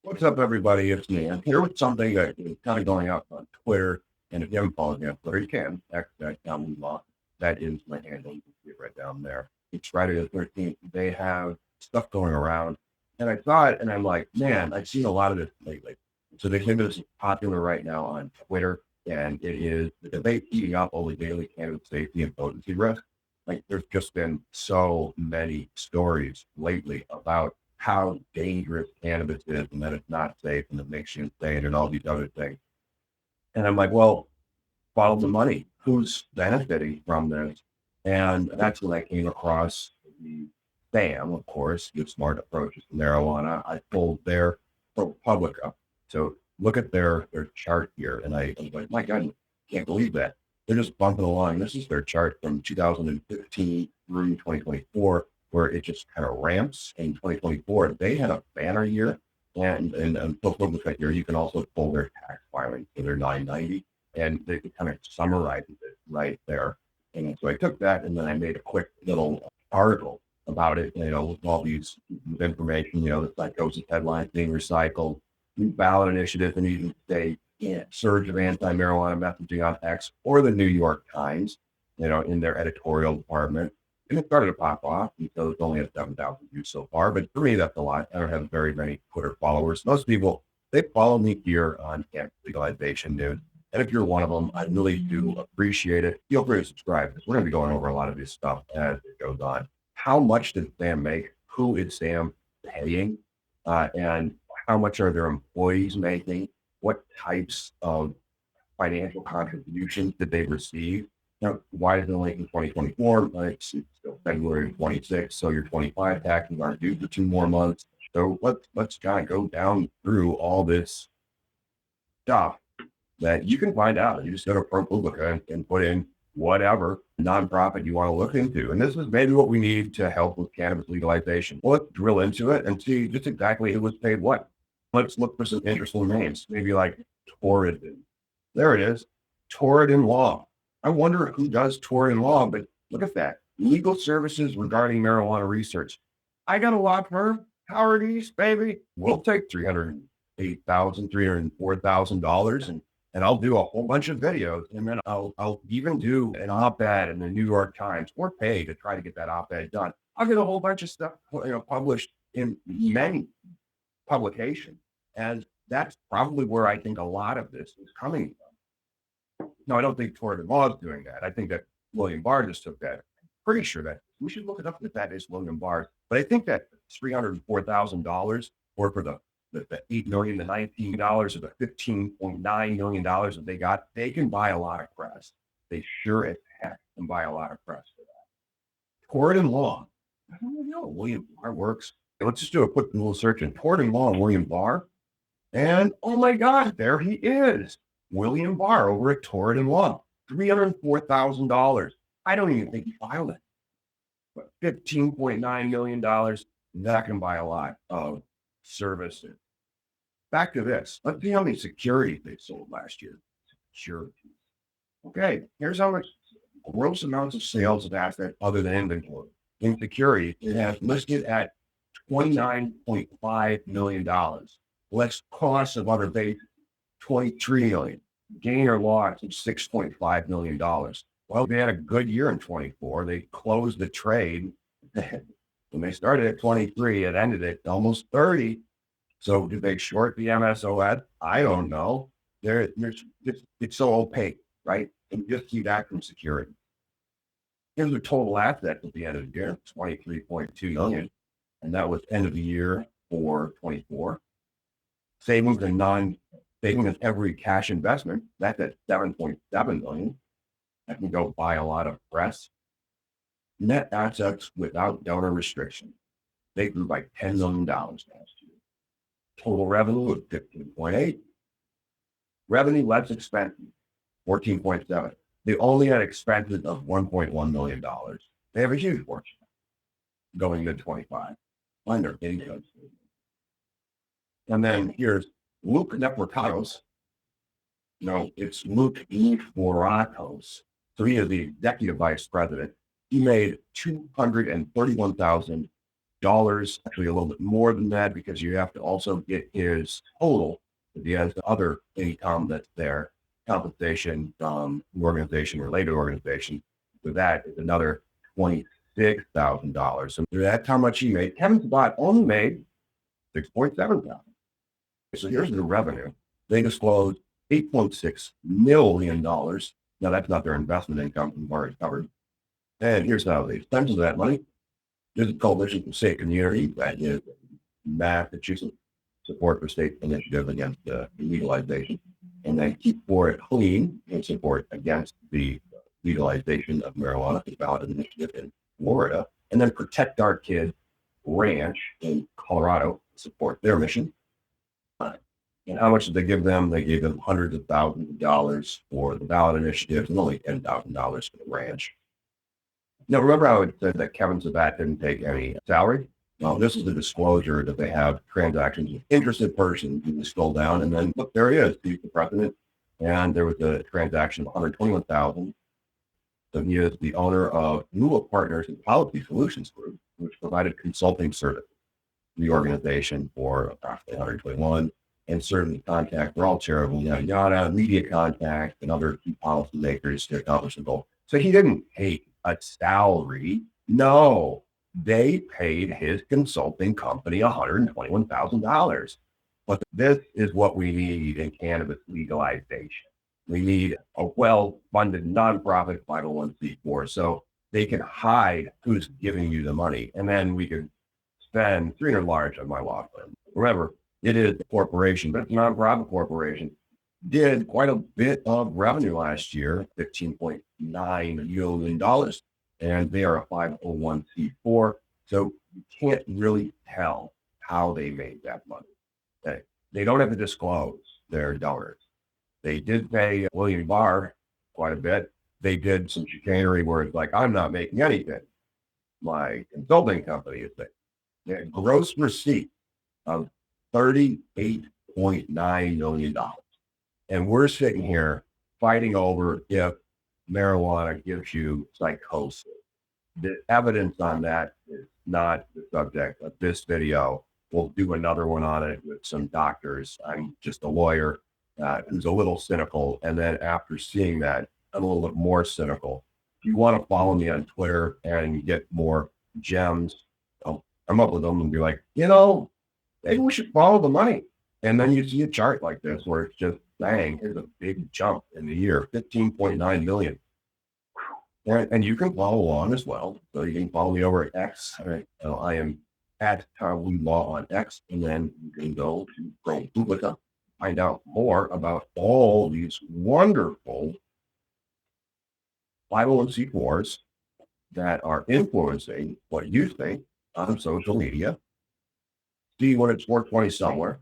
What's up, everybody? It's me. I'm here with something that is kind of going out on Twitter. And if you haven't followed me on Twitter, you can. X.Law. That is my handle. You can see it right down there. It's Friday the 13th. They have stuff going around. And I saw it and I'm like, man, I've seen a lot of this lately. So they think this is popular right now on Twitter. And it is the debate heating up over daily cannabis safety and potency risk. Like, there's just been so many stories lately about how dangerous cannabis is and that it's not safe and it makes you insane and all these other things. And I'm like, well, follow the money. Who's benefiting from this? And that's when I came across the SAM, of course, Good Smart Approaches to Marijuana. I pulled their public up. So look at their chart here. And I was like, my God, I can't believe that. They're just bumping along. This is their chart from 2015 through 2024, where it just kind of ramps. In 2024, they had a banner year. And look at here, you can also pull their tax filing for their 990, and they kind of summarizes it right there. And so I took that and then I made a quick little article about it, with all these information, the psychosis headlines being recycled, new ballot initiative in each state, surge of anti-marijuana messaging on X, or the New York Times, in their editorial department. And it started to pop off, so it's only at 7,000 views so far. But for me, that's a lot. I don't have very many Twitter followers. Most people, they follow me here on Anti-Legalization news. And if you're one of them, I really do appreciate it. Feel free to subscribe because we're going to be going over a lot of this stuff as it goes on. How much does Sam make? Who is Sam paying? And how much are their employees making? What types of financial contributions did they receive? Why is it only in 2024? It's still February 26th, so your 25 taxes aren't due for 2 more months. So let's kind of go down through all this stuff that you can find out. You just go to ProPublica and put in whatever nonprofit you want to look into. And this is maybe what we need to help with cannabis legalization. Well, let's drill into it and see just exactly who was paid what. Let's look for some interesting names, maybe like Torrid. There it is, Torrid Law. I wonder who does Torrid Law, but look at that. Legal services regarding marijuana research. I got a law firm, Howard East, baby. We'll take $308,000, $304,000, and I'll do a whole bunch of videos, and then I'll even do an op-ed in the New York Times or pay to try to get that op-ed done. I'll get a whole bunch of stuff published in many publications, and that's probably where I think a lot of this is coming from. No, I don't think Torrid Law is doing that. I think that William Barr just took that. I'm pretty sure that we should look it up if that is William Barr. But I think that $304,000, or for the $8 million, the $19, or the $15.9 million that they got, they can buy a lot of press. They sure as heck can buy a lot of press for that. Torrid Law. I don't know. William Barr works. Let's just do a quick little search in Torrid Law and William Barr. And oh my God, there he is. William Barr over at Torrid Law, $304,000. I don't even think he filed it. But $15.9 million, that can buy a lot of services. Back to this. Let's see how many securities they sold last year. Securities. Okay, here's how much gross amounts of sales of assets other than inventory. In securities, it has listed at $29.5 million. Less costs of other bases, $23 million. Gain or loss of $6.5 million. Well, they had a good year in 24. They closed the trade. When they started at 23, it ended at almost 30. So did they short the MSOS? I don't know. It's so opaque, right? And just see that from security. Here's the total assets at the end of the year, 23.2 million. And that was end of the year for 24. Savings and non-savings of every cash investment, that's at 7.7 million. I can go buy a lot of press. Net assets without donor restriction, they grew by $10 million last year. Total revenue of 15.8. Revenue less expenses, 14.7. They only had expenses of $1.1 million. They have a huge fortune going to 25 on their income statement. And then here's Luke Neportatos. No, it's Luke E. Foratos. So he is the executive vice president. He made $231,000 actually a little bit more than that, because you have to also get his total. If he has the other income that's there, compensation from the organization, related organization, so that is another $26,000. So that's how much he made. Kevin's bot only made 6.7 thousand. So here's the revenue. They disclosed $8.6 million. Now that's not their investment income, we've already covered. And here's how they spent that money. There's a coalition for safe community that is Massachusetts support for state initiative against legalization, and then keep for it clean and support against the legalization of marijuana, the ballot initiative in Florida, and then protect our kids ranch in Colorado, support their mission. And how much did they give them? They gave them hundreds of thousands of dollars for the ballot initiative and only $10,000 for the ranch. Now, remember how it said that Kevin Sabat didn't take any salary? Well, this is the disclosure that they have transactions with interested persons. You can scroll down and then look, there he is. He's the president. And there was a transaction of $121,000. So he is the owner of Newell Partners and Policy Solutions Group, which provided consulting service to the organization for approximately 121, and certainly contact for all charitable, yada, yada, media contact and other key policymakers to accomplish the goal. So he didn't take a salary. No, they paid his consulting company $121,000. But this is what we need in cannabis legalization. We need a well-funded nonprofit 501c4 so they can hide who's giving you the money. And then we can spend $300 large on my law firm. Remember, it is a corporation, but it's a nonprofit corporation. Did quite a bit of revenue last year, $15.9 million, and they are a 501c4. So you can't really tell how they made that money. They don't have to disclose their donors. They did pay William Barr quite a bit. They did some chicanery where it's like, I'm not making anything. My consulting company is that. They had gross receipt of $38.9 million. And we're sitting here fighting over if marijuana gives you psychosis. The evidence on that is not the subject of this video. We'll do another one on it with some doctors. I'm just a lawyer who's a little cynical. And then after seeing that, I'm a little bit more cynical. If you want to follow me on Twitter and get more gems, I'll come up with them and be like, maybe we should follow the money. And then you see a chart like this where it's just, bang, here's a big jump in the year, 15.9 million. And you can follow along as well. So you can follow me over at X. All right. I am at Tyler Law on X. And then you can go to ProPublica, find out more about all these wonderful 501c4s that are influencing what you think on social media. See when it's 420 somewhere.